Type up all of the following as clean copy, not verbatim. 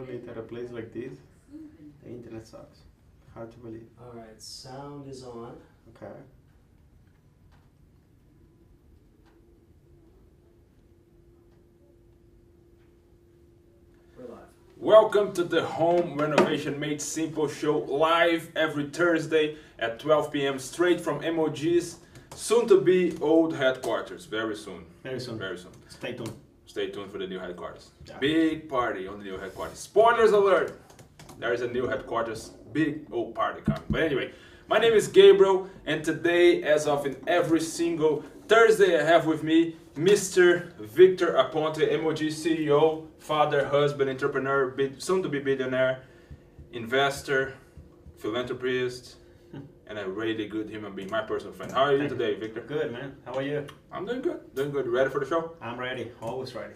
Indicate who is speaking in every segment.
Speaker 1: believe that a place like this, the internet sucks. Hard to believe.
Speaker 2: All right, sound is on.
Speaker 1: Okay.
Speaker 2: We're live.
Speaker 3: Welcome to the Home Renovation Made Simple show, live every Thursday at 12 p.m. straight from MOG's soon to be old headquarters. Very soon.
Speaker 1: Very soon.
Speaker 3: Very soon.
Speaker 1: Stay tuned.
Speaker 3: Stay tuned for the new headquarters.
Speaker 1: Yeah.
Speaker 3: Big party on the new headquarters. Spoilers alert! There is a new headquarters. Big old party coming. But anyway, my name is Gabriel, and today, as of in every single Thursday, I have with me Mr. Victor Aponte, MOG CEO, father, husband, entrepreneur, soon to be billionaire, investor, philanthropist, and a really good human being, my personal friend. How are you today, Victor?
Speaker 1: Good, man. How are you?
Speaker 3: I'm doing good. Doing good. Ready for the show?
Speaker 1: I'm ready. Always ready.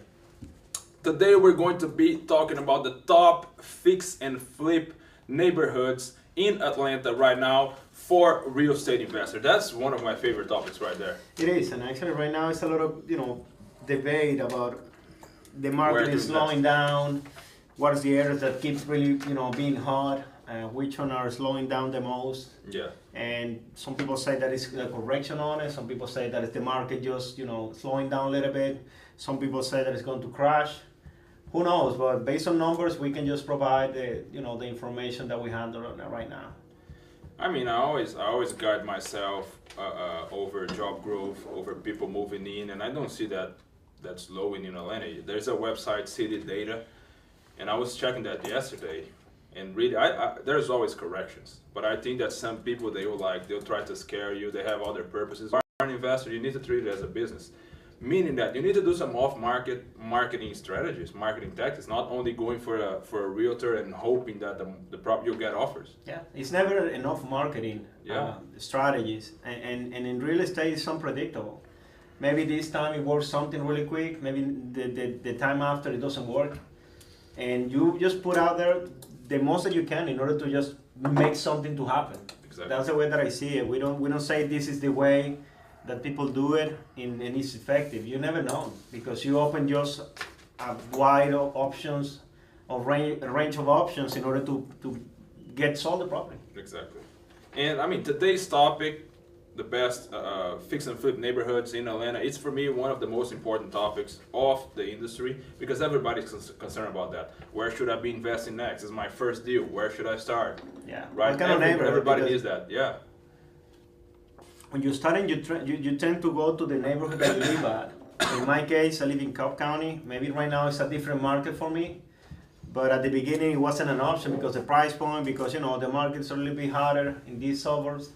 Speaker 3: Today we're going to be talking about the top fix and flip neighborhoods in Atlanta right now for real estate investors. That's one of my favorite topics right there.
Speaker 1: It is, and actually right now it's a lot of, debate about the market is slowing down. What is the areas that keeps really, being hot? Which one are slowing down the most?
Speaker 3: Yeah.
Speaker 1: And some people say that it's a correction on it. Some people say that it's the market just, slowing down a little bit. Some people say that it's going to crash. Who knows? But based on numbers, we can just provide the information that we handle right now.
Speaker 3: I mean, I always guide myself over job growth, over people moving in, and I don't see that slowing in Atlanta. There's a website, City Data, and I was checking that yesterday, and really, there's always corrections. But I think that some people they'll try to scare you. They have other purposes. If you're an investor, you need to treat it as a business. Meaning that you need to do some off-market marketing strategies, marketing tactics, not only going for a realtor and hoping that you'll get offers.
Speaker 1: Yeah, it's never enough marketing strategies, and in real estate it's unpredictable. Maybe this time it works something really quick, maybe the time after it doesn't work, and you just put out there the most that you can in order to just make something to happen.
Speaker 3: Exactly.
Speaker 1: That's the way that I see it. We don't say this is the way that people do it and it's effective. You never know, because you open just a wide options, a range of options in order to get sold the property.
Speaker 3: Exactly. And I mean, today's topic, the best fix and flip neighborhoods in Atlanta, it's for me one of the most important topics of the industry, because everybody's concerned about that. Where should I be investing next? This is my first deal. Where should I start?
Speaker 1: Yeah.
Speaker 3: Right.
Speaker 1: What kind of neighborhood?
Speaker 3: Everybody needs that. Yeah.
Speaker 1: When you're starting, you tend to go to the neighborhood that you live at. In my case, I live in Cobb County. Maybe right now it's a different market for me, but at the beginning it wasn't an option because the price point, because the market's a little bit harder in these suburbs.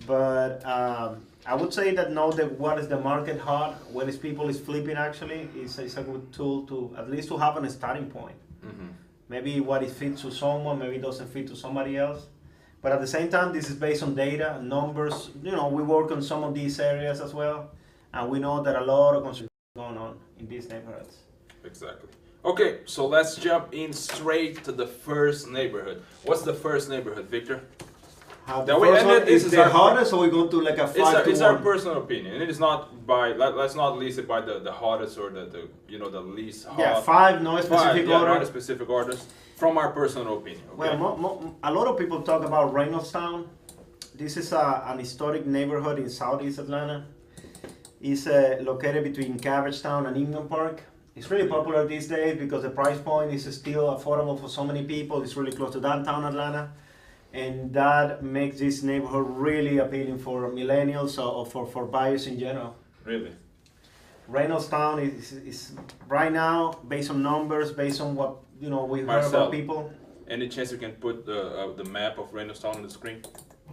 Speaker 1: But I would say that now that what is the market hot, when is people is flipping actually, is a good tool to at least to have a starting point.
Speaker 3: Mm-hmm.
Speaker 1: Maybe what it fits to someone, maybe it doesn't fit to somebody else. But at the same time, this is based on data, numbers. We work on some of these areas as well, and we know that a lot of construction is going on in these neighborhoods.
Speaker 3: Exactly. Okay, so let's jump in straight to the first neighborhood. What's the first neighborhood, Victor?
Speaker 1: The first one is the hottest, or we go to like a 5 to
Speaker 3: It's
Speaker 1: 1?
Speaker 3: our personal opinion. It is not by. Let's not list it by the hottest or the least hot.
Speaker 1: Yeah, 5, no specific order.
Speaker 3: Not a specific orders. From our personal opinion. Okay?
Speaker 1: Well, a lot of people talk about Reynoldstown. This is an historic neighborhood in southeast Atlanta. It's located between Cabbagetown and Ingham Park. It's really popular these days because the price point is still affordable for so many people. It's really close to downtown Atlanta. And that makes this neighborhood really appealing for millennials or for buyers in general.
Speaker 3: Really?
Speaker 1: Reynoldstown is right now, based on numbers, based on what we heard about people.
Speaker 3: Any chance you can put the map of Reynoldstown on the screen?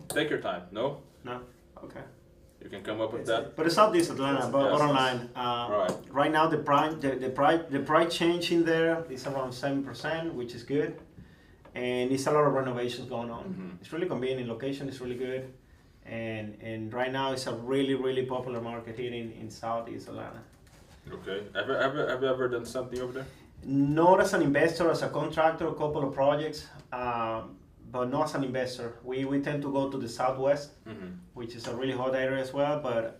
Speaker 3: Take your time. No?
Speaker 1: No? Okay.
Speaker 3: You can come up with that?
Speaker 1: But it's Southeast Atlanta, but
Speaker 3: Yes.
Speaker 1: online.
Speaker 3: Right.
Speaker 1: Right now the price change in there is around 7%, which is good. And it's a lot of renovations going on.
Speaker 3: Mm-hmm.
Speaker 1: It's really convenient, location is really good. And right now it's a really, really popular market here in Southeast Atlanta.
Speaker 3: Okay. Have you ever done something over there?
Speaker 1: Not as an investor, as a contractor, a couple of projects, but not as an investor. We tend to go to the Southwest,
Speaker 3: Mm-hmm.
Speaker 1: which is a really hot area as well, but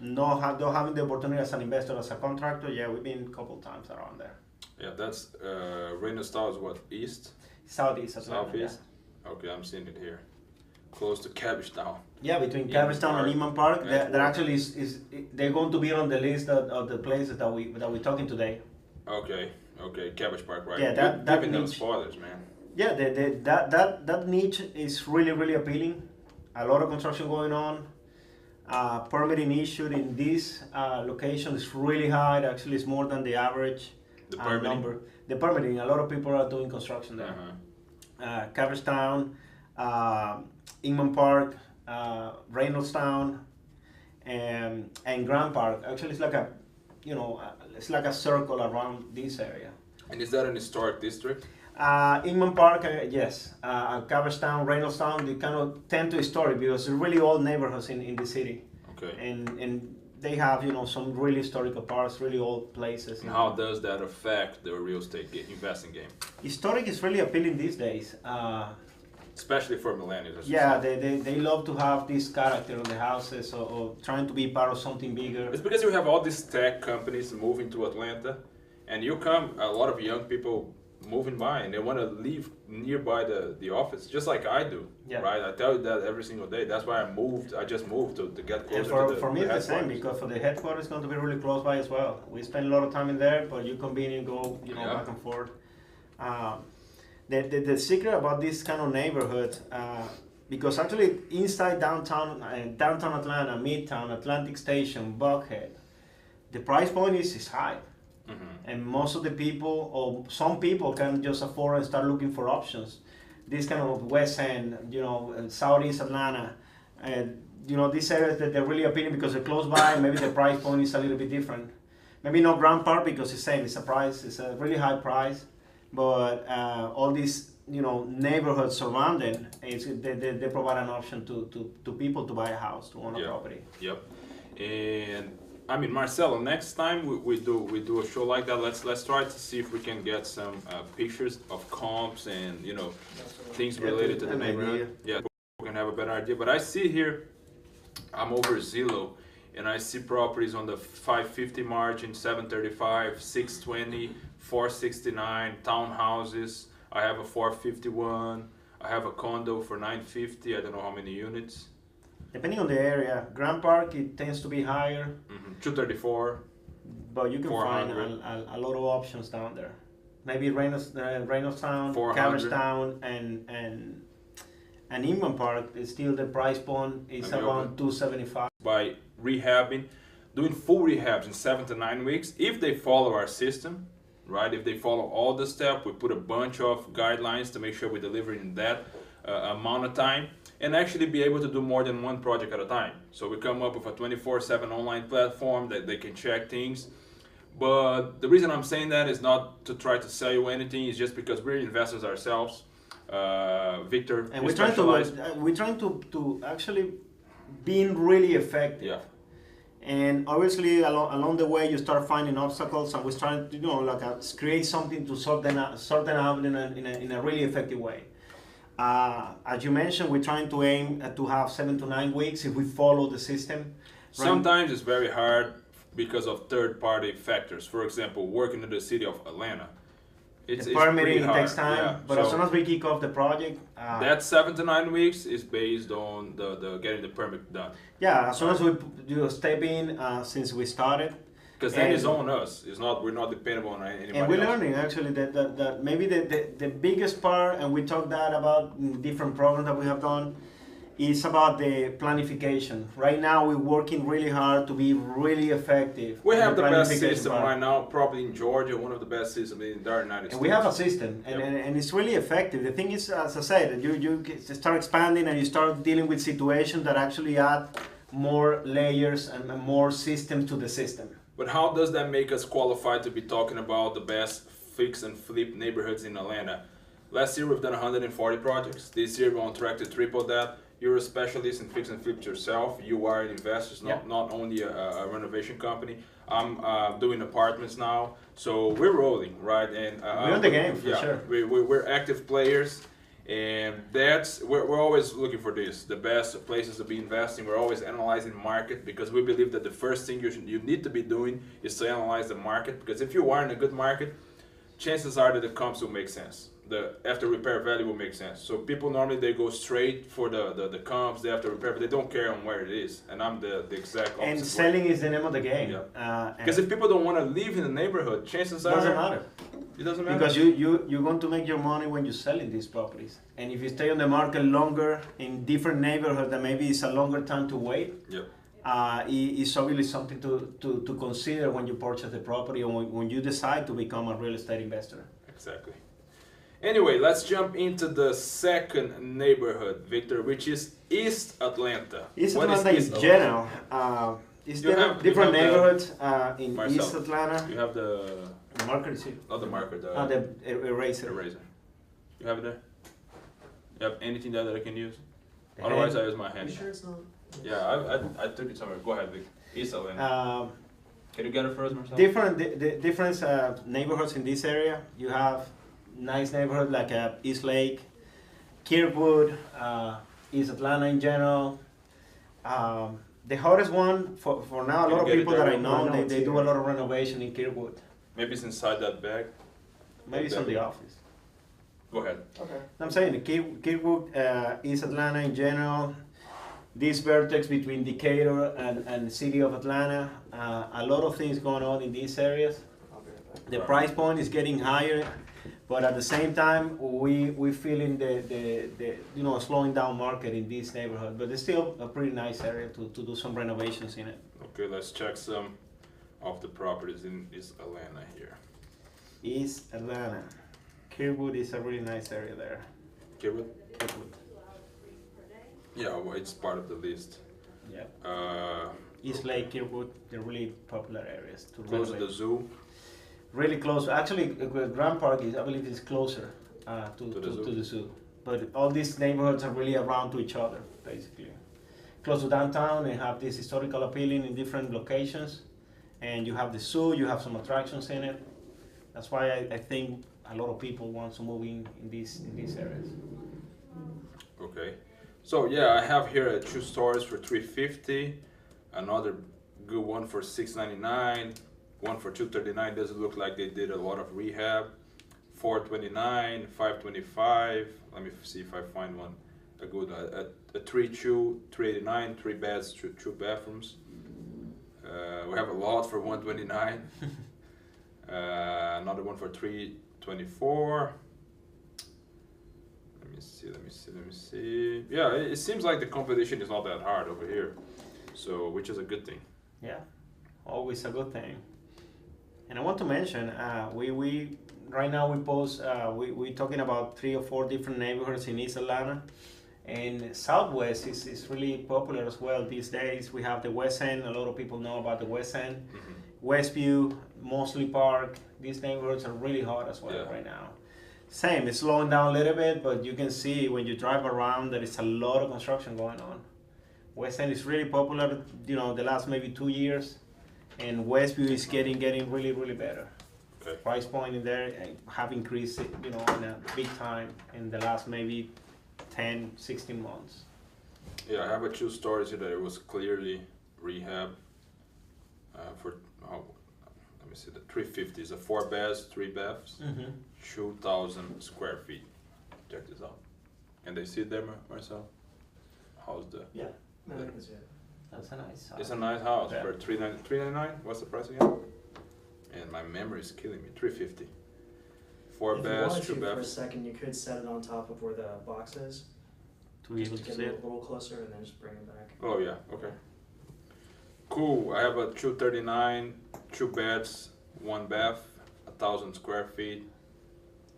Speaker 1: not having the opportunity as an investor, as a contractor, yeah, we've been a couple times around there.
Speaker 3: Yeah, that's Renovation is what, east?
Speaker 1: Southeast Atlanta.
Speaker 3: Southeast? Okay, I'm seeing it here. Close to Cabbage Town.
Speaker 1: Yeah, between
Speaker 3: Inman
Speaker 1: Cabbagetown and
Speaker 3: Park.
Speaker 1: Inman Park,
Speaker 3: Yeah,
Speaker 1: that actually is they're going to be on the list of the places that we're talking today.
Speaker 3: Okay, Cabbage Park, right?
Speaker 1: Yeah, that
Speaker 3: Giving them
Speaker 1: niche.
Speaker 3: spoilers, man.
Speaker 1: Yeah, that niche is really appealing. A lot of construction going on. Permitting issue in this location is really high. Actually, it's more than the average
Speaker 3: The permitting.
Speaker 1: number. The permitting, a lot of people are doing construction there. Cabbagetown, Inman Park, Reynoldstown, and Grand Park. Actually, it's like it's like a circle around this area.
Speaker 3: And is that an historic district?
Speaker 1: Inman Park, yes. Cabbagetown, Reynoldstown, they kind of tend to historic because they're really old neighborhoods in the city.
Speaker 3: Okay.
Speaker 1: And they have some really historical parks, really old places.
Speaker 3: And how does that affect the real estate investing game?
Speaker 1: Historic is really appealing these days.
Speaker 3: Especially for millennials. as you
Speaker 1: Yeah,
Speaker 3: said.
Speaker 1: they love to have this character on the houses or trying to be part of something bigger.
Speaker 3: It's because you have all these tech companies moving to Atlanta, and a lot of young people moving by, and they want to live nearby the office, just like I do.
Speaker 1: Yeah.
Speaker 3: Right? I tell you that every single day. That's why I just moved to get closer
Speaker 1: And
Speaker 3: to the
Speaker 1: for me, it's the same
Speaker 3: headquarters.
Speaker 1: because for the headquarters, it's going to be really close by as well. We spend a lot of time in there, but you convenient go
Speaker 3: Yeah.
Speaker 1: back and forth. The secret about this kind of neighborhood, because actually inside downtown Atlanta, Midtown, Atlantic Station, Buckhead, the price point is high.
Speaker 3: Mhm.
Speaker 1: And most of the people, or some people, can just afford and start looking for options. This kind of West End, Southeast Atlanta, and these areas that they're really appealing because they're close by. Maybe the price point is a little bit different. Maybe not Grand Park because it's same. It's a really high price, but all these neighborhoods surrounding, they provide an option to people to buy a house, to own a
Speaker 3: Yeah.
Speaker 1: property.
Speaker 3: Yep. And I mean, Marcelo, next time we do a show like that, let's try to see if we can get some pictures of comps and things
Speaker 1: Yeah,
Speaker 3: related to the
Speaker 1: an
Speaker 3: neighborhood. Yeah, we can have a better idea. But I see here, I'm over Zillow, and I see properties on the 550 margin, 735, 620, 469, townhouses. I have a 451. I have a condo for 950. I don't know how many units.
Speaker 1: Depending on the area, Grand Park, it tends to be higher.
Speaker 3: 234.
Speaker 1: But you can find
Speaker 3: 400.
Speaker 1: a lot of options down there. Maybe Reynoldstown,
Speaker 3: 400.
Speaker 1: Cabbagetown, and Inman Park. Is still the price point is
Speaker 3: And
Speaker 1: around 275.
Speaker 3: By rehabbing, doing full rehabs in 7 to 9 weeks, if they follow our system, right? If they follow all the steps, we put a bunch of guidelines to make sure we deliver in that amount of time, and actually be able to do more than one project at a time. So we come up with a 24/7 online platform that they can check things. But the reason I'm saying that is not to try to sell you anything. It's just because we're investors ourselves. Victor,
Speaker 1: And
Speaker 3: you
Speaker 1: we're trying
Speaker 3: specialize-
Speaker 1: to actually being really effective.
Speaker 3: Yeah.
Speaker 1: And obviously, along the way, you start finding obstacles, and we're trying to create something to sort them out in a really effective way. As you mentioned, we're trying to aim to have 7 to 9 weeks if we follow the system. Right?
Speaker 3: Sometimes it's very hard because of third-party factors. For example, working in the city of Atlanta, it's
Speaker 1: The permitting
Speaker 3: pretty
Speaker 1: takes
Speaker 3: hard.
Speaker 1: time,
Speaker 3: Yeah.
Speaker 1: but as soon as we kick off the project,
Speaker 3: that 7 to 9 weeks is based on the getting the permit done.
Speaker 1: yeah, as soon as we step in, since we started,
Speaker 3: Because then
Speaker 1: And-
Speaker 3: it's on us. We're not dependable on anybody
Speaker 1: and we're
Speaker 3: else.
Speaker 1: learning actually that maybe the biggest part, and we talked that about in different programs that we have done, is about the planification. Right now, we're working really hard to be really effective.
Speaker 3: We
Speaker 1: in
Speaker 3: have the best
Speaker 1: planification
Speaker 3: system
Speaker 1: part.
Speaker 3: right now, probably in Georgia, one of the best systems in the entire United States.
Speaker 1: And we have a system, and it's really effective. The thing is, as I said, you start expanding and you start dealing with situations that actually add more layers and more systems to the system.
Speaker 3: But how does that make us qualified to be talking about the best fix and flip neighborhoods in Atlanta? Last year we've done 140 projects. This year we're on track to triple that. You're a specialist in fix and flip yourself. You are an investor, not only a renovation company. I'm doing apartments now, so we're rolling, right? And
Speaker 1: We're on the game, for sure.
Speaker 3: We're active players, and we're always looking for the best places to be investing. We're always analyzing the market because we believe that the first thing you need to be doing is to analyze the market. Because if you are in a good market, chances are that the comps will make sense. The after repair value will make sense. So people normally they go straight for the comps, the after repair, but they don't care on where it is. And I'm the exact opposite.
Speaker 1: And selling is the name of the game.
Speaker 3: Yeah. Because if people don't want to live in the neighborhood, chances are
Speaker 1: doesn't matter.
Speaker 3: It doesn't matter.
Speaker 1: Because you're going to make your money when you're selling these properties. And if you stay on the market longer in different neighborhoods, then maybe it's a longer time to wait.
Speaker 3: Yep.
Speaker 1: It's obviously something to consider when you purchase the property or when you decide to become a real estate investor.
Speaker 3: Exactly. Anyway, let's jump into the second neighborhood, Victor, which is East Atlanta.
Speaker 1: East
Speaker 3: What
Speaker 1: Atlanta
Speaker 3: is
Speaker 1: is
Speaker 3: East
Speaker 1: general. It's different neighborhoods in
Speaker 3: Marcel,
Speaker 1: East Atlanta.
Speaker 3: You have the
Speaker 1: Marker is here.
Speaker 3: not the marker, the
Speaker 1: The eraser.
Speaker 3: You have it there? You have anything there that I can use? Otherwise, I use my hand.
Speaker 2: You sure it's not?
Speaker 3: Yeah, I took it somewhere. Go ahead, Vic. East Atlanta. Can you get it first, Marcel?
Speaker 1: Different neighborhoods in this area. You have nice neighborhoods like East Lake, Kirkwood, East Atlanta in general. The hottest one for now, a lot of people that I know, they do a lot of renovation in Kirkwood.
Speaker 3: Maybe it's inside that bag.
Speaker 1: Maybe it's in the office.
Speaker 3: Go ahead.
Speaker 2: Okay.
Speaker 1: I'm saying the Kirkwood, East Atlanta in general, this vertex between Decatur and the city of Atlanta, a lot of things going on in these areas.
Speaker 2: I'll be right back.
Speaker 1: The price point is getting higher, but at the same time, we feeling the slowing down market in this neighborhood. But it's still a pretty nice area to do some renovations in it.
Speaker 3: Okay, let's check some of the properties in East Atlanta here.
Speaker 1: East Atlanta, Kirkwood is a really nice area there.
Speaker 3: Kirkwood?
Speaker 1: Kirkwood.
Speaker 3: Yeah, well, it's part of the list.
Speaker 1: Yeah. East Lake, Kirkwood, they're really popular areas to
Speaker 3: Close to
Speaker 1: renovate.
Speaker 3: the zoo.
Speaker 1: Really close. Actually, Grand Park is, I believe, is closer to the zoo. But all these neighborhoods are really around to each other, basically. Close to downtown, and have this historical appealing in different locations. And you have the zoo, you have some attractions in it. That's why I think a lot of people want to move in these areas.
Speaker 3: Okay. So yeah, I have here 2 stories for $350, another good one for $699, one for $239. Doesn't look like they did a lot of rehab. $429, $525. Let me see if I find one. A good a 3-2, $389, 3 beds, 2 bathrooms. We have a lot for $129. Another one for $324. Let me see. Yeah, it seems like the competition is not that hard over here, so which is a good thing.
Speaker 1: Yeah, always a good thing. And I want to mention, we right now we post, we're talking about 3 or 4 different neighborhoods in East Atlanta, and Southwest is really popular as well these days. We have the West End. A lot of people know about the West End. Mm-hmm. Westview, Mosley Park. These neighborhoods are really hot as well right now. Same, it's slowing down a little bit, but you can see when you drive around there is a lot of construction going on. West End is really popular, the last maybe 2 years, and Westview is getting really, really better. Okay. Price point in there have increased, in a big time in the last maybe 10, 16 months.
Speaker 3: Yeah, I have 2 stories here that it was clearly rehab let me see, the $350 is a 4 beds, 3 baths, 2,000 square feet. Check this out. Can they see it there, Marcel? How's the?
Speaker 2: Yeah, I can see it.
Speaker 1: That's a nice house.
Speaker 3: It's a nice house for $399. What's the price again? And my memory is killing me. $350. 4 beds, 2
Speaker 2: For a
Speaker 3: baths.
Speaker 2: second, you could set it on top of where the box is.
Speaker 1: To be able to
Speaker 2: get
Speaker 1: see
Speaker 2: it
Speaker 1: it.
Speaker 2: a little closer and then just bring it back.
Speaker 3: Oh yeah, okay. Cool. I have a 239, 2 beds, 1 bath, 1,000 square feet.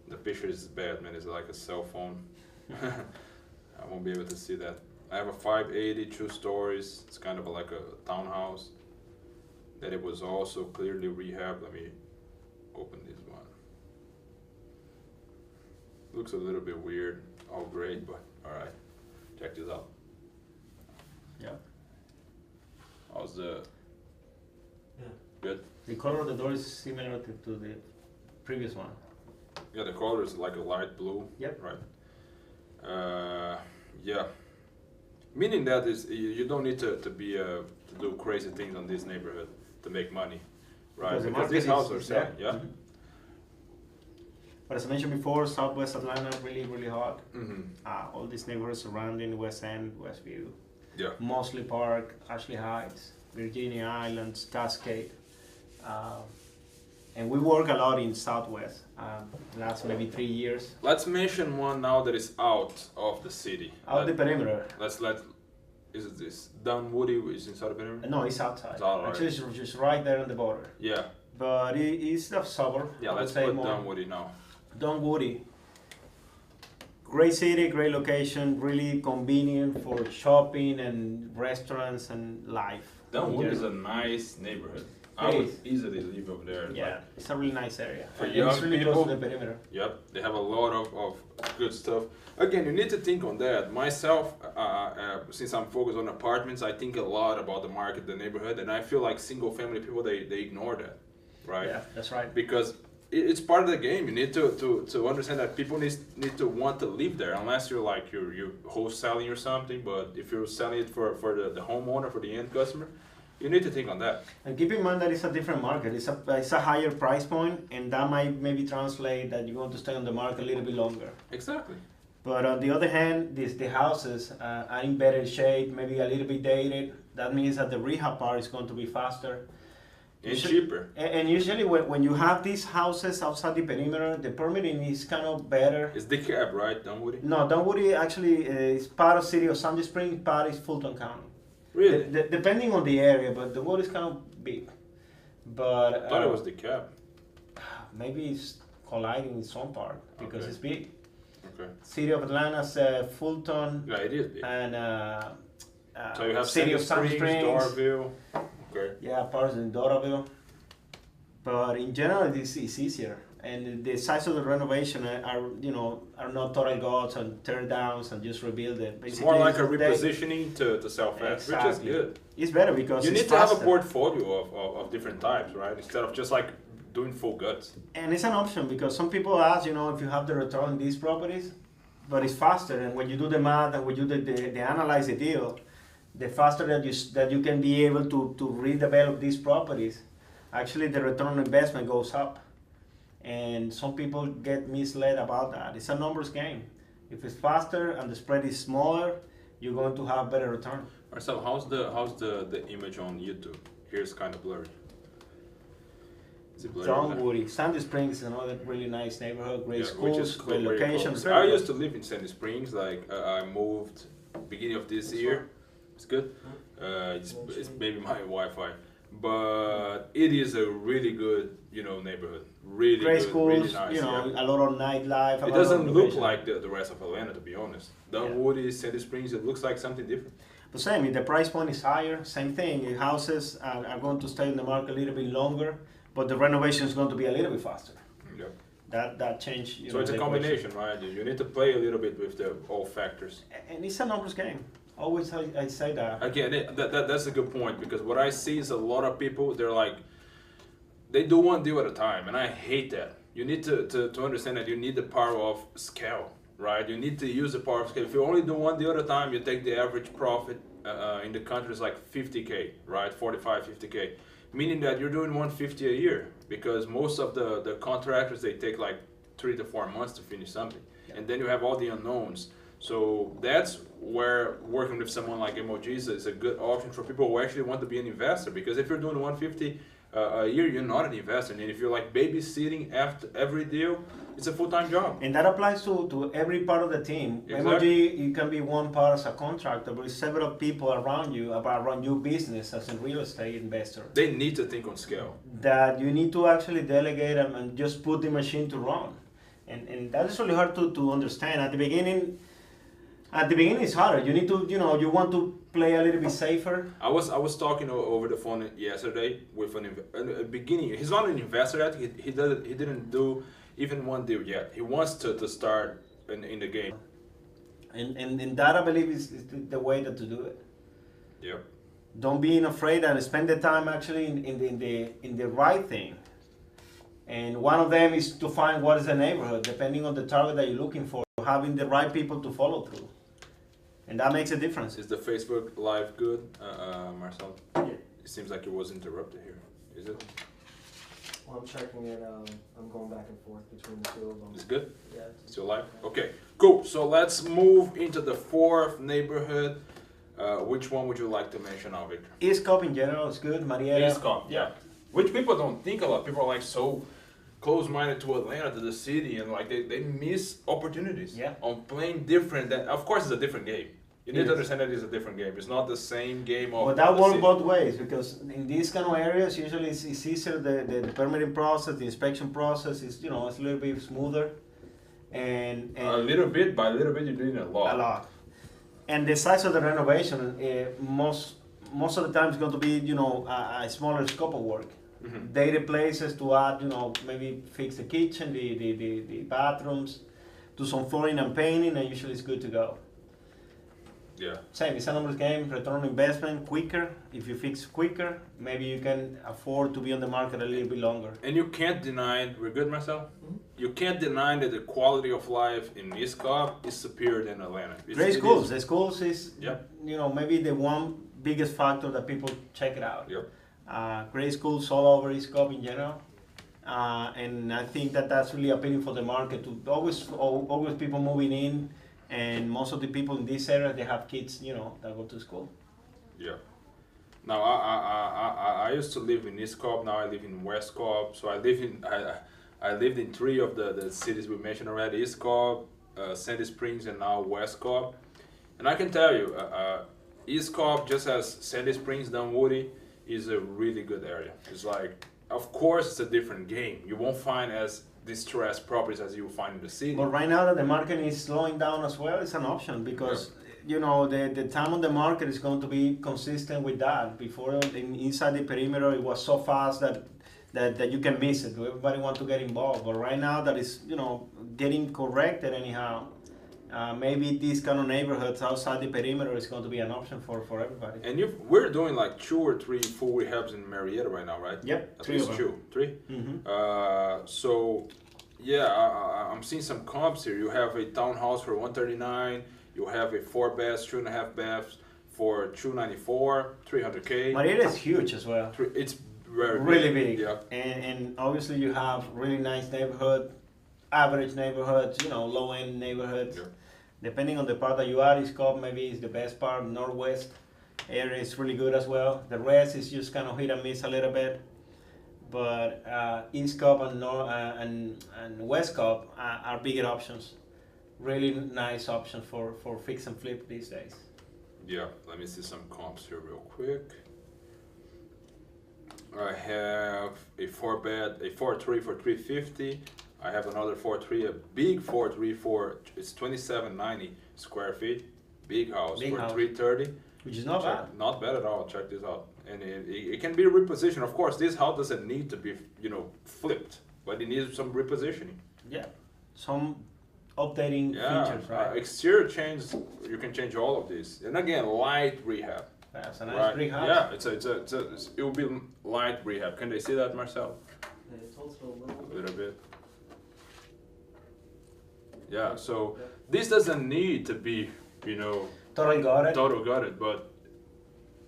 Speaker 3: The picture is bad, man. It's like a cell phone. I won't be able to see that. I have a 580, 2 stories. It's kind of like a townhouse. That it was also clearly rehabbed. Let me open this one. Looks a little bit weird, all gray, but all right. Check this out.
Speaker 1: Yeah.
Speaker 3: How's the?
Speaker 2: Yeah.
Speaker 3: Good.
Speaker 1: The color of the door is similar to the previous one.
Speaker 3: Yeah, the color is like a light blue.
Speaker 1: Yep.
Speaker 3: Right. Yeah. Meaning that is you don't need to do crazy things on this neighborhood to make money, right? Because these houses are selling. Yeah.
Speaker 1: But as I mentioned before, Southwest Atlanta really, really hot.
Speaker 3: Mm-hmm.
Speaker 1: All these neighborhoods surrounding West End, Westview,
Speaker 3: Yeah.
Speaker 1: Mosley Park, Ashley Heights, Virginia Islands, Cascade. And we work a lot in Southwest. Last maybe 3 years.
Speaker 3: Let's mention one now that is out of the city.
Speaker 1: Out the perimeter.
Speaker 3: Is it this Dunwoody is inside the perimeter?
Speaker 1: No, it's outside.
Speaker 3: It's all right.
Speaker 1: Actually, it's just right there on the border.
Speaker 3: Yeah.
Speaker 1: But it's a suburb.
Speaker 3: Yeah,
Speaker 1: I would
Speaker 3: let's
Speaker 1: say
Speaker 3: put
Speaker 1: more.
Speaker 3: Dunwoody now.
Speaker 1: Dunwoody. Great city, great location, really convenient for shopping and restaurants and life.
Speaker 3: Dunwoody is a nice neighborhood. I
Speaker 1: It
Speaker 3: would
Speaker 1: is.
Speaker 3: easily live over there.
Speaker 1: Yeah,
Speaker 3: Like,
Speaker 1: it's a really nice area.
Speaker 3: For
Speaker 1: And
Speaker 3: young
Speaker 1: it's really
Speaker 3: people.
Speaker 1: close to the perimeter.
Speaker 3: yep, they have a lot of good stuff. Again, you need to think on that. Myself, since I'm focused on apartments, I think a lot about the market, the neighborhood, and I feel like single family people, they ignore that, right?
Speaker 1: Yeah, that's right.
Speaker 3: Because it's part of the game. You need to understand that people need to want to live there, unless you're like you're wholesaling or something. But if you're selling it for the homeowner, for the end customer, you need to think on that.
Speaker 1: And keep in mind that it's a different market. It's a higher price point, and that might maybe translate that you want to stay on the market a little bit longer.
Speaker 3: Exactly.
Speaker 1: But on the other hand, the houses are in better shape, maybe a little bit dated. That means that the rehab part is going to be faster.
Speaker 3: And
Speaker 1: Usually-
Speaker 3: cheaper.
Speaker 1: And usually when you have these houses outside the perimeter, the permitting is kind of better.
Speaker 3: It's DeKalb, right, Dunwoody?
Speaker 1: No, Dunwoody actually is part of city of Sandy Springs, part is Fulton County.
Speaker 3: Really?
Speaker 1: Depending on the area, but Dunwoody is kind of big. But
Speaker 3: I thought it was DeKalb.
Speaker 1: maybe it's colliding in some part because
Speaker 3: Okay.
Speaker 1: it's big.
Speaker 3: Okay.
Speaker 1: City of Atlanta's Fulton
Speaker 3: Yeah, it is big.
Speaker 1: and
Speaker 3: So you have
Speaker 1: City of Sandy Springs.
Speaker 3: Doraville. Okay.
Speaker 1: Yeah, parts in Doraville. But in general, it's easier. And the size of the renovation are not total gods and tear downs and just rebuild it.
Speaker 3: It's more like a
Speaker 1: they-
Speaker 3: repositioning to Southwest, which is
Speaker 1: Exactly.
Speaker 3: good.
Speaker 1: It's better because
Speaker 3: You
Speaker 1: it's
Speaker 3: need to have a
Speaker 1: faster.
Speaker 3: portfolio of different types, right? Instead of just like doing full guts.
Speaker 1: And it's an option because some people ask, if you have the return on these properties, but it's faster. And when you do the math and when you do the analyze the deal, the faster that you can be able to redevelop these properties, actually the return on investment goes up. And some people get misled about that. It's a numbers game. If it's faster and the spread is smaller, you're going to have better return.
Speaker 3: Marcel, how's the image on YouTube? Here's kind of blurry. Is it blurry? over there?
Speaker 1: Dunwoody, Sandy Springs is another really nice neighborhood, great
Speaker 3: Yeah, which is
Speaker 1: schools, great
Speaker 3: very
Speaker 1: locations.
Speaker 3: close. I used to live in Sandy Springs. Like I moved beginning of this year. It's good. It's maybe my Wi-Fi, but it is a really good neighborhood. Really
Speaker 1: Great
Speaker 3: good,
Speaker 1: schools,
Speaker 3: really nice.
Speaker 1: a lot of nightlife. a
Speaker 3: It
Speaker 1: lot of
Speaker 3: doesn't look
Speaker 1: location.
Speaker 3: like the rest of Atlanta, to be honest. Dunwoody, Sandy Springs, it looks like something different.
Speaker 1: But same, if the price point is higher, same thing. Your houses are going to stay in the market a little bit longer, but the renovation is going to be a little bit faster.
Speaker 3: Yep.
Speaker 1: That change.
Speaker 3: So it's a
Speaker 1: the
Speaker 3: combination, right? You need to play a little bit with all factors.
Speaker 1: equation. And it's a numbers game. Always I say that.
Speaker 3: Again, that's a good point, because what I see is a lot of people, they're like, they do one deal at a time, and I hate that. You need to understand that you need the power of scale, right? You need to use the power of scale. If you only do one deal at a time, you take the average profit in the country is like 50K, right? 45, 50K. Meaning that you're doing 150 a year, because most of the contractors, they take like 3 to 4 months to finish something. And then you have all the unknowns. So that's where working with someone like Emojis is a good option for people who actually want to be an investor. Because if you're doing 150 a year, you're not an investor. And if you're like babysitting after every deal, it's a full-time job.
Speaker 1: And that applies to every part of the team.
Speaker 3: Exactly.
Speaker 1: Emoji, you can be one part as a contractor, but several people around you, around your business as a real estate investor.
Speaker 3: They need to think on scale.
Speaker 1: That you need to actually delegate them and just put the machine to run. And that is really hard to understand. At the beginning it's harder. You need to, you want to play a little bit safer.
Speaker 3: I was talking over the phone yesterday with a beginning. He's not an investor yet. He didn't do even one deal yet. He wants to start in the game.
Speaker 1: And that I believe is the way to do it.
Speaker 3: Yep.
Speaker 1: Don't be afraid and spend the time actually in the right thing. And one of them is to find what is the neighborhood, depending on the target that you're looking for, having the right people to follow through. And that makes a difference.
Speaker 3: Is the Facebook Live good, Marcel?
Speaker 1: Yeah.
Speaker 3: It seems like it was interrupted here. Is it?
Speaker 2: Well, I'm checking it. I'm going back and forth between the two of them.
Speaker 3: It's good?
Speaker 2: Yeah.
Speaker 3: Still live? Okay, cool. So let's move into the fourth neighborhood. Which one would you like to mention now, Victor?
Speaker 1: East Cobb in general is good. Marietta.
Speaker 3: East Cobb, yeah. Which people don't think a lot. People are like so close-minded to Atlanta, to the city, and like they miss opportunities.
Speaker 1: Yeah.
Speaker 3: On playing different. Of course, it's a different game. You need
Speaker 1: It
Speaker 3: to
Speaker 1: is.
Speaker 3: understand that it's a different game. It's not the same game of.
Speaker 1: But that
Speaker 3: the
Speaker 1: works
Speaker 3: city.
Speaker 1: both ways, because in these kind of areas, usually it's easier. The permitting process, the inspection process is, it's a little bit smoother, and
Speaker 3: A little bit, by a little bit, you're doing a lot.
Speaker 1: a lot. And the size of the renovation, most of the time is going to be, a smaller scope of work.
Speaker 3: Mhm.
Speaker 1: Daily places to add, maybe fix the kitchen, the bathrooms, do some flooring and painting, and usually it's good to go.
Speaker 3: Yeah.
Speaker 1: Same, it's a numbers game, return on investment, quicker. If you fix quicker, maybe you can afford to be on the market a little bit longer.
Speaker 3: And you can't deny it. We're good, Marcel?
Speaker 2: Mhm.
Speaker 3: You can't deny that the quality of life in East Cobb is superior than Atlanta.
Speaker 1: Great
Speaker 3: It
Speaker 1: schools.
Speaker 3: is.
Speaker 1: The schools is,
Speaker 3: Yep.
Speaker 1: maybe the one biggest factor that people check it out.
Speaker 3: Yep.
Speaker 1: Great schools all over East Cobb in general. And I think that that's really appealing for the market to always people moving in, and most of the people in this area, they have kids, that go to school.
Speaker 3: Yeah. Now I used to live in East Cobb. Now I live in West Cobb. So I lived in three of the cities we mentioned already: East Cobb, Sandy Springs, and now West Cobb. And I can tell you, East Cobb, just as Sandy Springs, Dunwoody, is a really good area. It's like, of course, it's a different game. You won't find as distressed properties as you will find in the city.
Speaker 1: But right now that the market is slowing down as well, it's an option, because the time on the market is going to be consistent with that. Before, inside the perimeter, it was so fast that you can miss it. Everybody wants to get involved, but right now that is getting corrected anyhow. Maybe these kind of neighborhoods outside the perimeter is going to be an option for everybody.
Speaker 3: And we're doing like 2 or 3 full rehabs in Marietta right now, right?
Speaker 1: Yep,
Speaker 3: At
Speaker 1: 3
Speaker 3: least
Speaker 1: of them.
Speaker 3: 2, 3.
Speaker 1: Mm-hmm.
Speaker 3: So, yeah, I'm seeing some comps here. You have a townhouse for 139. You have a 4 baths, 2.5 baths for 294, 300K.
Speaker 1: Marietta is huge as well.
Speaker 3: It's very
Speaker 1: Really big.
Speaker 3: Yeah.
Speaker 1: And obviously you have really nice neighborhood, average neighborhoods, low end neighborhoods.
Speaker 3: Yeah.
Speaker 1: Depending on the part that you are, East Cobb maybe is the best part. Northwest area is really good as well. The rest is just kind of hit and miss a little bit. But East Cobb and West Cobb are bigger options. Really nice options for fix and flip these days.
Speaker 3: Yeah, let me see some comps here real quick. I have a 4-bed, a 4-3 for 350. I have another 4-3, a big 4-3 for, it's 2790 square feet. Big house
Speaker 1: Big
Speaker 3: for
Speaker 1: house.
Speaker 3: 330.
Speaker 1: Which is not bad.
Speaker 3: Not bad at all. Check this out. And it can be repositioned. Of course, this house doesn't need to be, flipped, but it needs some repositioning.
Speaker 1: Yeah. Some updating features, right?
Speaker 3: Exterior change, you can change all of these. And again, light rehab.
Speaker 1: That's a nice
Speaker 3: Right.
Speaker 1: brick house.
Speaker 3: Yeah, it will be light rehab. Can they see that, Marcel?
Speaker 2: Yeah, it's also a little
Speaker 3: A
Speaker 2: bit.
Speaker 3: little bit. Yeah, so this doesn't need to be,
Speaker 1: Totally got it.
Speaker 3: total gutted, but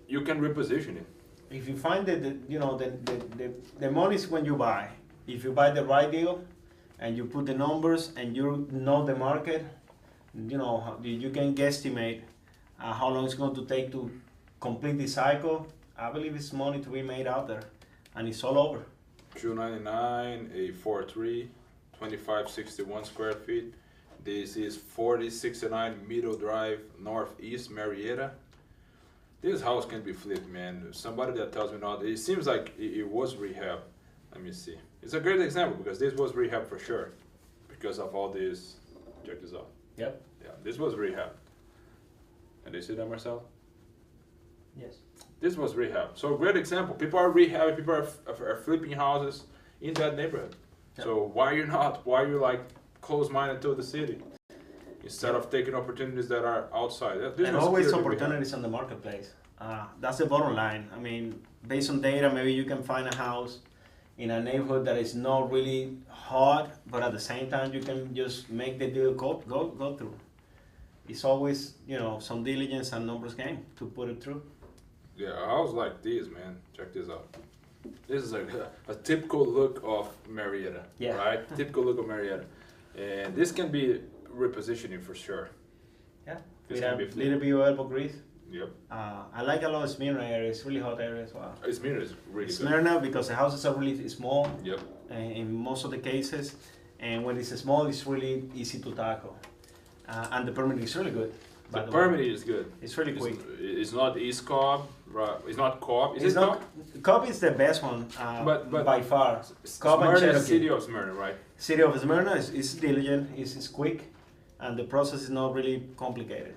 Speaker 3: you can reposition it.
Speaker 1: If you find that the money is when you buy. If you buy the right deal, and you put the numbers and you know the market, you can guesstimate how long it's going to take to complete the cycle. I believe it's money to be made out there, and it's all over.
Speaker 3: 299, a 4-3, 2561 square feet. This is 4069 Middle Drive, Northeast Marietta. This house can be flipped, man. Somebody that tells me not, it seems like it was rehab. Let me see. It's a great example because this was rehab for sure. Because of all this, check this out.
Speaker 1: Yep.
Speaker 3: Yeah, this was rehab. And you see that, Marcel?
Speaker 2: Yes.
Speaker 3: This was rehab. So great example. People are rehabbing, people are flipping houses in that neighborhood.
Speaker 1: Yep.
Speaker 3: So why you not? Why you like close-minded to the city? Instead of taking opportunities that are outside. This
Speaker 1: And
Speaker 3: was
Speaker 1: always
Speaker 3: clearly rehab.
Speaker 1: opportunities on the marketplace. That's the bottom line. I mean, based on data, maybe you can find a house in a neighborhood that is not really hot, but at the same time, you can just make the deal go through. It's always, some diligence and numbers game to put it through.
Speaker 3: Yeah, a house like this, man. Check this out. This is a typical look of Marietta,
Speaker 1: Yeah.
Speaker 3: right? Typical look of Marietta, and this can be repositioning for sure.
Speaker 1: Yeah,
Speaker 3: This
Speaker 1: with
Speaker 3: can
Speaker 1: a
Speaker 3: be
Speaker 1: little bit of elbow grease.
Speaker 3: Yep,
Speaker 1: I like a lot of Smyrna area. It's really hot area as well.
Speaker 3: Smyrna is really good.
Speaker 1: Smyrna, because the houses are really small
Speaker 3: Yep.
Speaker 1: in most of the cases, and when it's small, it's really easy to tackle. And the permit is really good.
Speaker 3: The
Speaker 1: by way.
Speaker 3: permit is good.
Speaker 1: It's really quick.
Speaker 3: It's not East Cobb, right? It's not Cobb. Is
Speaker 1: It's
Speaker 3: it
Speaker 1: not.
Speaker 3: Cobb?
Speaker 1: Cobb is the best one,
Speaker 3: But
Speaker 1: by far. Cobb and
Speaker 3: Smyrna is
Speaker 1: Cherokee.
Speaker 3: city of Smyrna, right?
Speaker 1: City of Smyrna is diligent, is quick, and the process is not really complicated.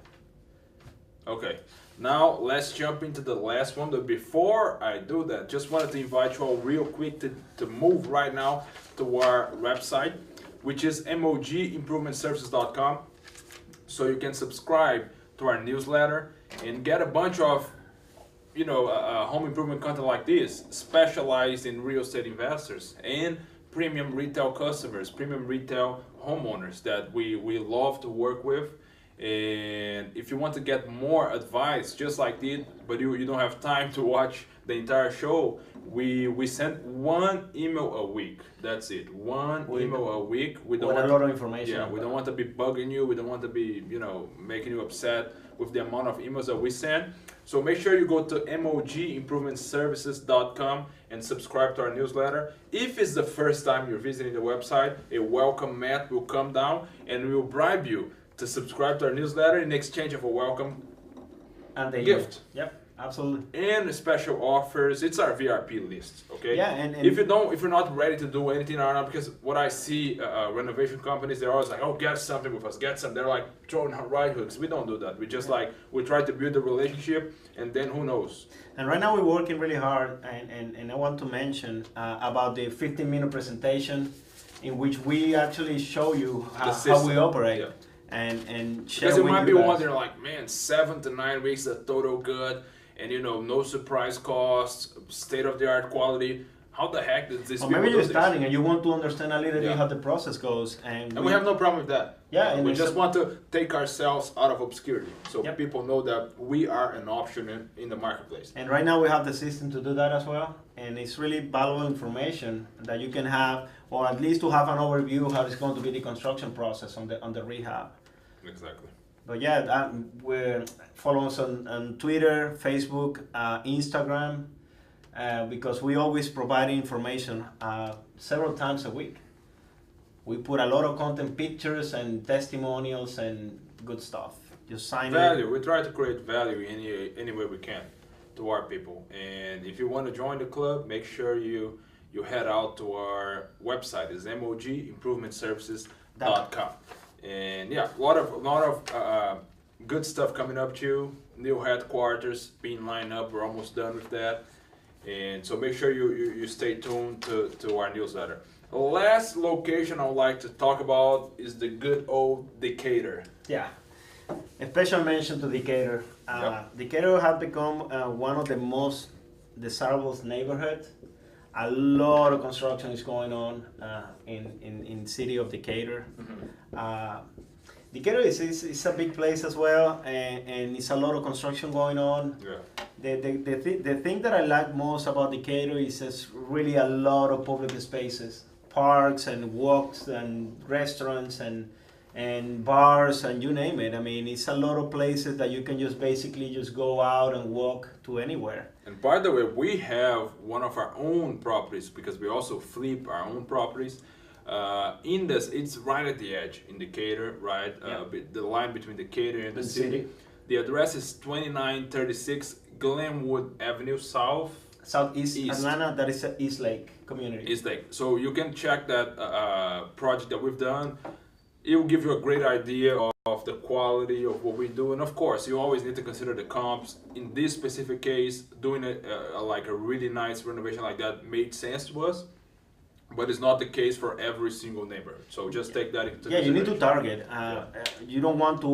Speaker 3: Okay. Now let's jump into the last one. But before I do that, just wanted to invite you all real quick to move right now to our website, which is mogimprovementservices.com. So you can subscribe to our newsletter and get a bunch of, home improvement content like this, specialized in real estate investors and premium retail customers, premium retail homeowners that we love to work with. And if you want to get more advice just like this, but you don't have time to watch the entire show, we send one email a week. That's it. One email a week. We don't want
Speaker 1: a lot of information.
Speaker 3: Yeah, we don't want to be bugging you. We don't want to be, making you upset with the amount of emails that we send. So make sure you go to mogimprovementservices.com and subscribe to our newsletter. If it's the first time you're visiting the website, a welcome mat will come down and we will bribe you to subscribe to our newsletter in exchange of a welcome
Speaker 1: And the
Speaker 3: gift.
Speaker 1: Yep, absolutely.
Speaker 3: And special offers. It's our VIP list, okay?
Speaker 1: Yeah, and
Speaker 3: if you're not ready to do anything right now, because what I see renovation companies, they're always like, oh, get something with us, get some. They're like throwing right hooks. We don't do that. We just we try to build a relationship, and then who knows?
Speaker 1: And right now we're working really hard, and I want to mention about the 15-minute presentation in which we actually show you how we operate.
Speaker 3: Yeah.
Speaker 1: And share
Speaker 3: Because you
Speaker 1: with
Speaker 3: might
Speaker 1: you
Speaker 3: be
Speaker 1: guys.
Speaker 3: wondering, like, man, 7 to 9 weeks of total good, and no surprise costs, state of the art quality. How the heck does this?
Speaker 1: Or maybe
Speaker 3: people
Speaker 1: you're
Speaker 3: do this?
Speaker 1: starting and you want to understand a little bit
Speaker 3: Yeah.
Speaker 1: how the process goes, and
Speaker 3: And we have no problem with that.
Speaker 1: Yeah, and
Speaker 3: we
Speaker 1: it's
Speaker 3: just want to take ourselves out of obscurity, so
Speaker 1: Yep.
Speaker 3: people know that we are an option in the marketplace.
Speaker 1: And right now we have the system to do that as well, and it's really valuable information that you can have, or at least to have an overview of how it's going to be the construction process on the rehab.
Speaker 3: Exactly.
Speaker 1: But yeah, we're follow us on Twitter, Facebook, Instagram, because we always provide information several times a week. We put a lot of content, pictures and testimonials and good stuff. Just sign
Speaker 3: Value. We try to create value any way we can to our people. And if you want to join the club, make sure you head out to our website. It's mogimprovementservices.com. And yeah, a lot of good stuff coming up too. New headquarters being lined up. We're almost done with that. And so make sure you stay tuned to our newsletter. The last location I would like to talk about is the good old Decatur.
Speaker 1: Yeah. A special mention to Decatur.
Speaker 3: Yep.
Speaker 1: Decatur has become one of the most desirable neighborhoods. A lot of construction is going on in city of Decatur. Decatur is a big place as well, and it's a lot of construction going on.
Speaker 3: Yeah.
Speaker 1: The thing that I like most about Decatur is there's really a lot of public spaces, parks and walks and restaurants and bars and you name it. I mean, it's a lot of places that you can just basically just go out and walk to anywhere.
Speaker 3: And by the way, we have one of our own properties because we also flip our own properties. It's right at the edge in Decatur, right? The line between Decatur and the city. The address is 2936 Glenwood Avenue South.
Speaker 1: Southeast
Speaker 3: East.
Speaker 1: Atlanta, that is East Lake community.
Speaker 3: East Lake. So you can check that project that we've done. It will give you a great idea of the quality of what we do. And of course, you always need to consider the comps. In this specific case, doing like a really nice renovation like that made sense to us. But it's not the case for every single neighborhood. So just take that into consideration.
Speaker 1: You need to target. You don't want to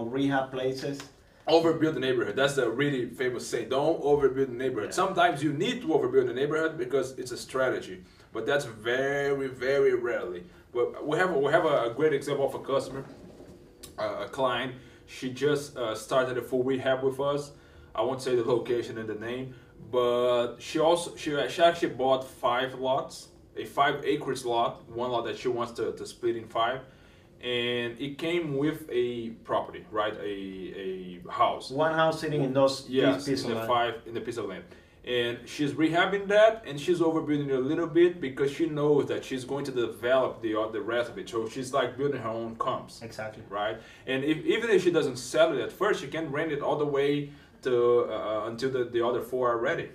Speaker 1: rehab places.
Speaker 3: Overbuild the neighborhood. That's a really famous saying. Don't overbuild the neighborhood.
Speaker 1: Yeah.
Speaker 3: Sometimes you need to overbuild the neighborhood because it's a strategy. But that's very, very rarely. But we have a great example of a customer, a client. She just started a full rehab with us. I won't say the location and the name, but she actually bought 5 lots, a 5 acres lot, one lot that she wants to split in 5, and it came with a property, right? A house.
Speaker 1: One house sitting in those
Speaker 3: Yes,
Speaker 1: piece
Speaker 3: in
Speaker 1: of
Speaker 3: the
Speaker 1: land.
Speaker 3: in the piece of land. And she's rehabbing that, and she's overbuilding it a little bit because she knows that she's going to develop the rest of it. So she's like building her own comps.
Speaker 1: Exactly.
Speaker 3: Right? And even if she doesn't sell it at first, she can rent it all the way to until the other 4 are ready.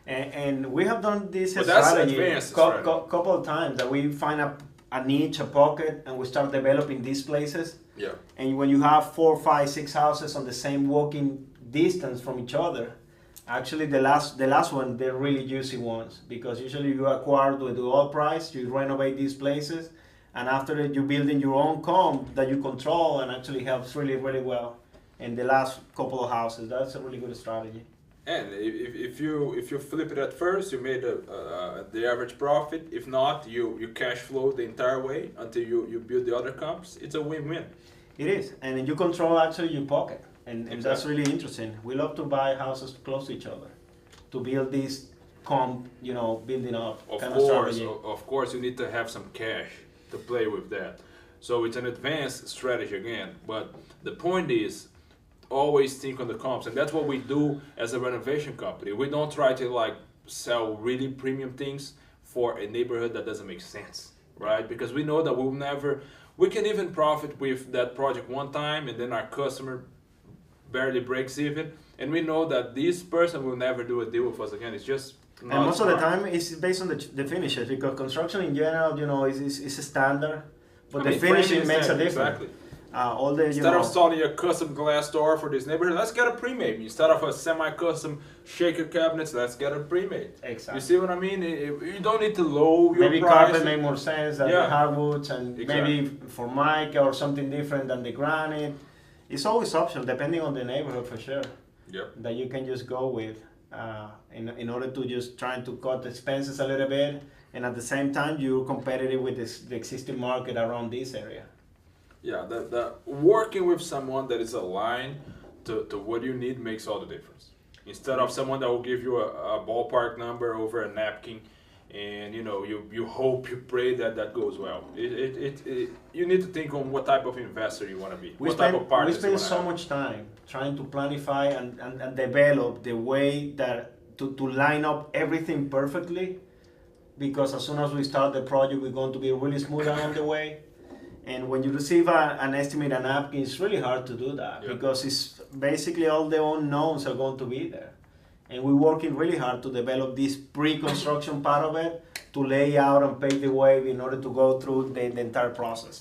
Speaker 1: And we have done this
Speaker 3: But that's
Speaker 1: strategy
Speaker 3: advanced strategy.
Speaker 1: couple of times that we find a niche, a pocket, and we start developing these places.
Speaker 3: Yeah.
Speaker 1: And when you have 4, 5, 6 houses on the same walking distance from each other, actually the last one, they're really juicy ones, because usually you acquire with the old price, you renovate these places, and after that you build in your own comp that you control, and actually helps really, really well in the last couple of houses. That's a really good strategy.
Speaker 3: And if you flip it at first, you made the average profit. If not, you cash flow the entire way until you build the other comps. It's a win-win.
Speaker 1: It is, and you control actually your pocket, and
Speaker 3: Exactly.
Speaker 1: that's really interesting. We love to buy houses close to each other to build this comp, building up kind of strategy.
Speaker 3: Of course, you need to have some cash to play with that. So it's an advanced strategy again. But the point is, always think on the comps, and that's what we do as a renovation company. We don't try to like sell really premium things for a neighborhood that doesn't make sense, right? Because we know that we can even profit with that project one time, and then our customer barely breaks even, and we know that this person will never do a deal with us again. It's just not
Speaker 1: And most of the
Speaker 3: smart.
Speaker 1: time, it's based on the finishes, because construction in general, is a standard, but
Speaker 3: I
Speaker 1: the
Speaker 3: mean,
Speaker 1: finishing
Speaker 3: framing is
Speaker 1: makes a
Speaker 3: that,
Speaker 1: difference.
Speaker 3: Exactly.
Speaker 1: All the
Speaker 3: Instead of installing a custom glass door for this neighborhood, let's get a pre-made. Instead of a semi-custom shaker cabinets, let's get a pre-made.
Speaker 1: Exactly.
Speaker 3: You see what I mean? You don't need to lower your
Speaker 1: maybe
Speaker 3: price.
Speaker 1: carpet make more sense than
Speaker 3: Yeah.
Speaker 1: the hardwoods, and
Speaker 3: Exactly.
Speaker 1: maybe for mica or something different than the granite. It's always optional depending on the neighborhood for sure.
Speaker 3: Yep.
Speaker 1: That you can just go with in order to just trying to cut expenses a little bit, and at the same time you're competitive with the existing market around this area.
Speaker 3: Yeah, the working with someone that is aligned to what you need makes all the difference. Instead of someone that will give you a ballpark number over a napkin, and you hope, you pray that goes well. You need to think on what type of investor you want to be.
Speaker 1: We
Speaker 3: What type
Speaker 1: spend,
Speaker 3: of partners
Speaker 1: we spend
Speaker 3: you
Speaker 1: so
Speaker 3: want to have.
Speaker 1: much time trying to planify and develop the way that to line up everything perfectly, because as soon as we start the project, we're going to be really smooth along the way. And when you receive an estimate, a napkin, it's really hard to do that,
Speaker 3: Yeah.
Speaker 1: because it's basically all the unknowns are going to be there. And we're working really hard to develop this pre-construction part of it, to lay out and pave the way in order to go through the entire process.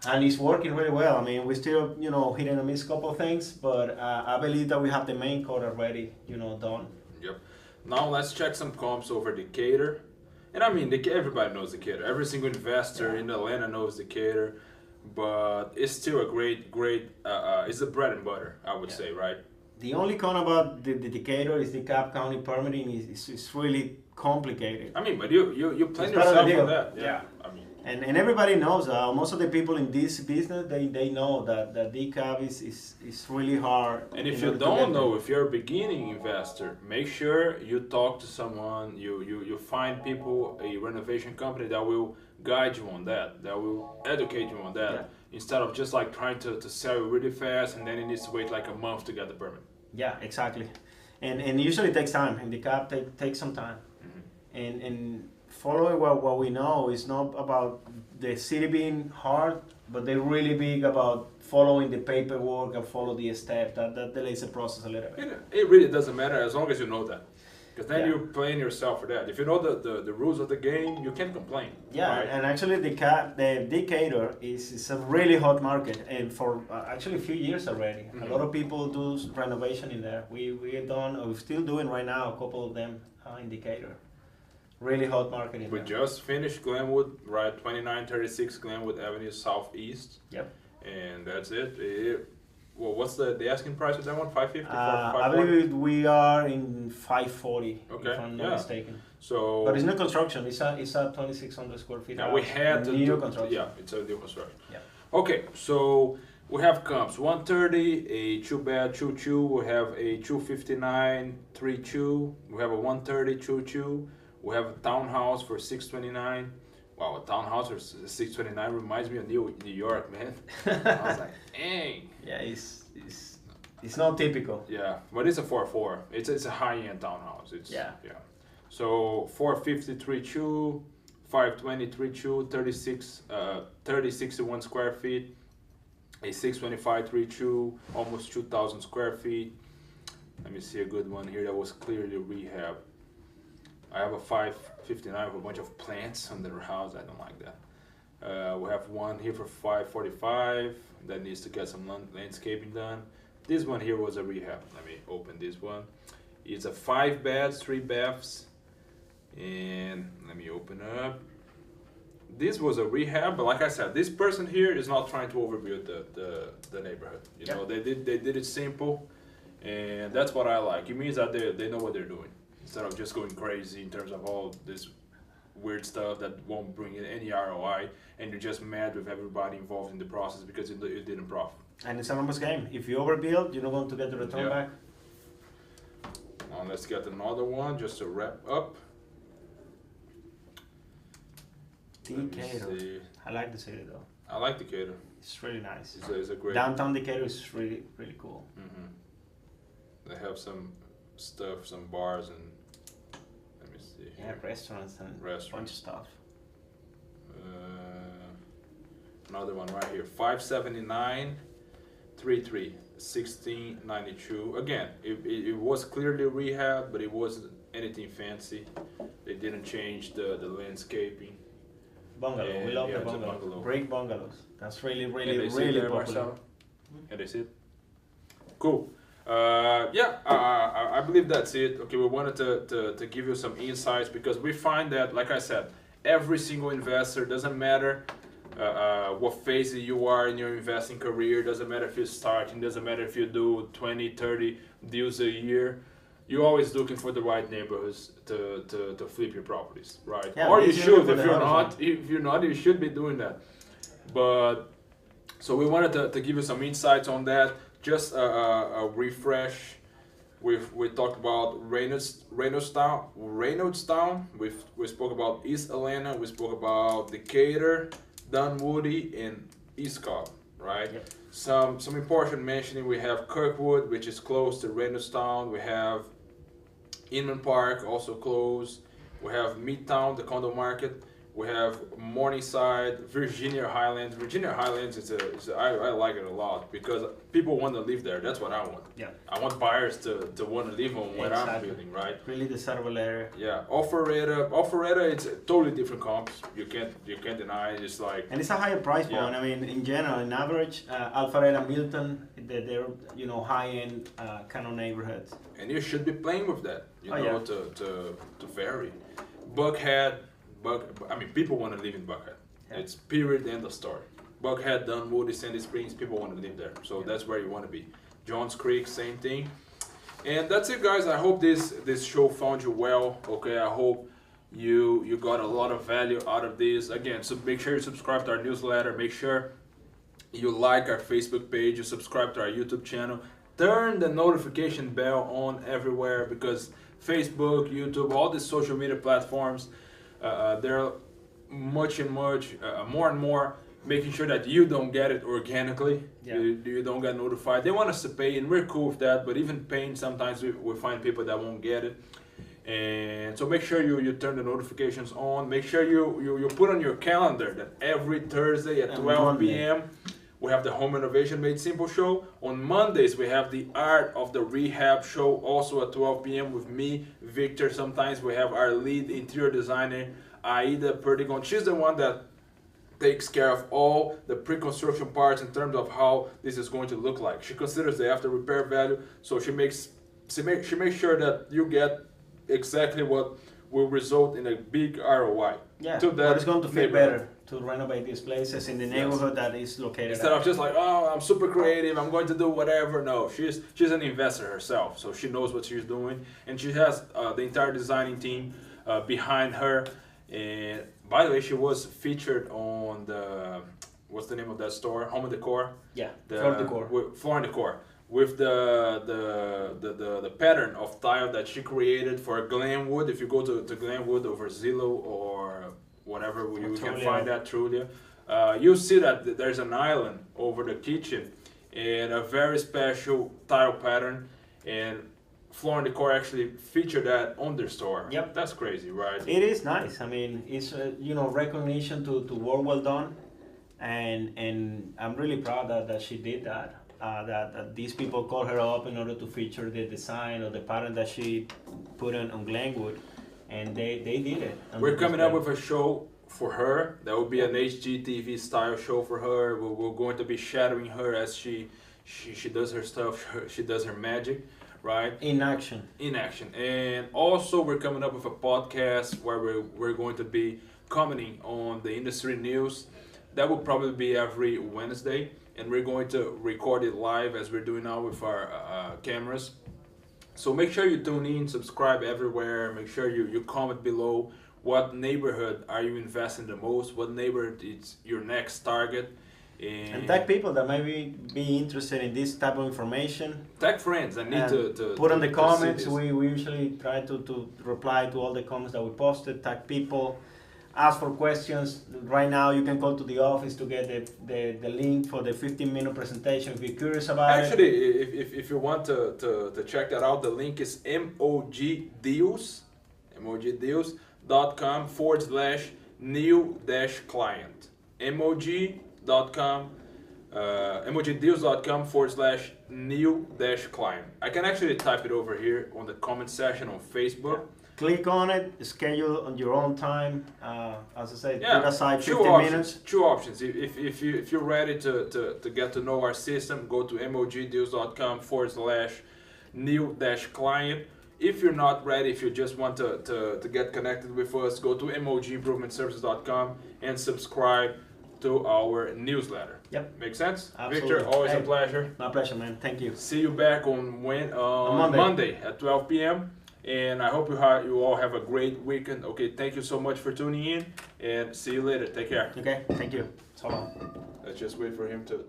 Speaker 1: And it's working really well. I mean, we still, hit and miss a couple of things, but I believe that we have the main core already, done.
Speaker 3: Yep. Now let's check some comps over Decatur. And I mean, everybody knows Decatur. Every single investor in Atlanta knows Decatur, but it's still a great, it's the bread and butter, I would say, right?
Speaker 1: The only con about the Decatur is the Cobb County permitting is really complicated.
Speaker 3: I mean, but you plan
Speaker 1: It's part of the
Speaker 3: yourself
Speaker 1: deal.
Speaker 3: for that.
Speaker 1: Yeah.
Speaker 3: I mean,
Speaker 1: And everybody knows, most of the people in this business, they know that DCAB is really hard.
Speaker 3: and if
Speaker 1: in
Speaker 3: you
Speaker 1: order to
Speaker 3: don't
Speaker 1: get
Speaker 3: know,
Speaker 1: there.
Speaker 3: if you're a beginning investor, make sure you talk to someone. You find people, a renovation company that will guide you on that will educate you on that,
Speaker 1: Yeah.
Speaker 3: instead of just like trying to sell you really fast, and then it needs to wait like a month to get the permit.
Speaker 1: Yeah, exactly. And usually it takes time, and the CAB takes some time.
Speaker 3: Mm-hmm.
Speaker 1: And following what we know is not about the city being hard, but they're really big about following the paperwork and follow the steps. That delays the process a little bit.
Speaker 3: It really doesn't matter as long as you know that, because then
Speaker 1: Yeah.
Speaker 3: you're playing yourself for that. If you know the rules of the game, you can't complain.
Speaker 1: Yeah,
Speaker 3: right?
Speaker 1: and actually the Decatur is a really hot market, and for actually a few years already.
Speaker 3: Mhm.
Speaker 1: A lot of people do renovation in there. We're still doing right now a couple of them in Decatur. Really hot market in
Speaker 3: We
Speaker 1: there.
Speaker 3: just finished Glenwood, right? 2936 Glenwood Avenue Southeast.
Speaker 1: Yep.
Speaker 3: And that's it. Well, what's the asking price of that one? 550?
Speaker 1: I believe we are in 540,
Speaker 3: Okay,
Speaker 1: if I'm not
Speaker 3: yeah.
Speaker 1: mistaken.
Speaker 3: So
Speaker 1: But it's new construction. It's a 2,600 square feet.
Speaker 3: yeah, we had to
Speaker 1: new
Speaker 3: do,
Speaker 1: construction.
Speaker 3: yeah, it's a new construction.
Speaker 1: Yeah.
Speaker 3: Okay, so We have comps 130, a 2-bed 2-2. We have a 259 3-2. We have a 130 2-2. We have a townhouse for 629. Wow, a townhouse for 629 reminds me of New York, man. I was like, dang.
Speaker 1: Yeah, it's not typical.
Speaker 3: Yeah, but it's a 4-4. It's a high-end townhouse.
Speaker 1: Yeah.
Speaker 3: So 450 3-2, 520 3-2, 6061 square feet. A 625 3-2, almost 2,000 square feet. Let me see a good one here that was clearly rehab. I have a 559 with a bunch of plants under the house. I don't like that. We have one here for 545 that needs to get some landscaping done. This one here was a rehab. Let me open this one. It's a 5 beds, 3 baths. And let me open up. This was a rehab, but like I said, this person here is not trying to overbuild the neighborhood. You know, they did it simple, and that's what I like. It means that they know what they're doing instead of just going crazy in terms of all this weird stuff that won't bring in any ROI, and you're just mad with everybody involved in the process because it didn't profit.
Speaker 1: And it's a numbers game. If you overbuild, you're not going to get the return back.
Speaker 3: Now let's get another one just to wrap up.
Speaker 1: Decatur. I like the city though.
Speaker 3: I like Decatur.
Speaker 1: It's really nice.
Speaker 3: It's a great
Speaker 1: downtown Decatur is really cool.
Speaker 3: They have some stuff, some bars, and let me see.
Speaker 1: Yeah, restaurants and a bunch of stuff.
Speaker 3: Another one right here, 579 33 1692. Again, it was clearly rehab, but it wasn't anything fancy. They didn't change the landscaping.
Speaker 1: Bungalow. We love the bungalow. Great bungalows. That's really popular.
Speaker 3: And they sit. Cool. I believe that's it. Okay, we wanted to give you some insights because we find that, like I said, every single investor, doesn't matter what phase you are in your investing career, doesn't matter if you're starting, doesn't matter if you do 20, 30 deals a year, you're always looking for the right neighborhoods to flip your properties, right?
Speaker 1: Yeah,
Speaker 3: or you should. If you're not, you should be doing that. But so we wanted to give you some insights on that. Just a refresh. We talked about Reynoldstown. We spoke about East Atlanta. We spoke about Decatur, Dunwoody, and East Cobb, right?
Speaker 1: Yep.
Speaker 3: Some important mentioning. We have Kirkwood, which is close to Reynoldstown. We have Inman Park, also close. We have Midtown, the condo market. We have Morningside, Virginia Highlands. Virginia Highlands I like it a lot because people want to live there. That's what I want.
Speaker 1: Yeah.
Speaker 3: I want buyers to want to live on what I'm building, right?
Speaker 1: Really desirable area.
Speaker 3: Yeah. Alpharetta, it's a totally different comps. You can't deny it. It's like.
Speaker 1: And it's a higher price point. I mean, in general, in average, Alpharetta, Milton, they're high-end kind of neighborhoods.
Speaker 3: And you should be playing with that, to vary. Buckhead. People want to live in Buckhead. Yeah. It's period, end of story. Buckhead, Dunwoody, Sandy Springs, people want to live there. So that's where you want to be. Johns Creek, same thing. And that's it, guys. I hope this show found you well. Okay, I hope you got a lot of value out of this. Again, so make sure you subscribe to our newsletter. Make sure you like our Facebook page. You subscribe to our YouTube channel. Turn the notification bell on everywhere because Facebook, YouTube, all these social media platforms, they're more and more making sure that you don't get it organically. Yeah. You don't get notified. They want us to pay, and we're cool with that. But even paying, sometimes we find people that won't get it. And so make sure you turn the notifications on. Make sure you put on your calendar that every Thursday at 12 p.m. we have the Home Renovation Made Simple show. On Mondays, we have the Art of the Rehab show, also at 12 p.m. with me, Victor. Sometimes we have our lead interior designer, Aida Perdigon. She's the one that takes care of all the pre-construction parts in terms of how this is going to look like. She considers the after repair value, so she makes sure that you get exactly what will result in a big ROI.
Speaker 1: Yeah, but it's going to feel better to renovate these places in the neighborhood that is located.
Speaker 3: Instead of just like, oh, I'm super creative, I'm going to do whatever. No, she's an investor herself, so she knows what she's doing, and she has the entire designing team behind her. And by the way, she was featured on the what's the name of that store? Home Decor.
Speaker 1: Yeah,
Speaker 3: The
Speaker 1: Floor Decor.
Speaker 3: Floor Decor. With the pattern of tile that she created for Glenwood. If you go to Glenwood over Zillow or whatever, you can find that Trulia. You'll see that there's an island over the kitchen and a very special tile pattern, and Floor & Decor actually featured that on their store.
Speaker 1: Yep.
Speaker 3: That's crazy, right?
Speaker 1: It is nice. I mean, it's recognition to work well done, and I'm really proud that she did that. That these people called her up in order to feature the design or the pattern that she put on Glenwood, and they did it.
Speaker 3: We're coming up with a show for her. That will be an HGTV style show for her. We're going to be shadowing her as she does her stuff. She does her magic, right?
Speaker 1: In action. In
Speaker 3: action. And also we're coming up with a podcast where we're going to be commenting on the industry news. That will probably be every Wednesday, and we're going to record it live as we're doing now with our cameras. So make sure you tune in, subscribe everywhere. Make sure you comment below. What neighborhood are you investing the most? What neighborhood is your next target?
Speaker 1: And tag people that may be interested in this type of information.
Speaker 3: Tag friends. I need to
Speaker 1: put on the comments. We usually try to reply to all the comments that we posted. Tag people. Ask for questions. Right now you can call to the office to get the link for the 15-minute presentation if you're curious about it.
Speaker 3: Actually, if you want to check that out, the link is emojdeals.com/new-client. emojdeals.com/new-client. I can actually type it over here on the comment section on Facebook.
Speaker 1: Yeah. Click on it, schedule on your own time. As I said, put aside 15 minutes.
Speaker 3: Two options. If you're ready to get to know our system, go to emojdeals.com/new-client. If you're not ready, if you just want to get connected with us, go to emojimprovementservices.com and subscribe to our newsletter.
Speaker 1: Yep.
Speaker 3: Make sense?
Speaker 1: Absolutely.
Speaker 3: Victor, always a pleasure.
Speaker 1: My pleasure, man. Thank you.
Speaker 3: See you back on Monday at 12 p.m. And I hope you all have a great weekend. Okay, thank you so much for tuning in, and see you later. Take care.
Speaker 1: Okay, thank you. So long.
Speaker 3: Let's just wait for him to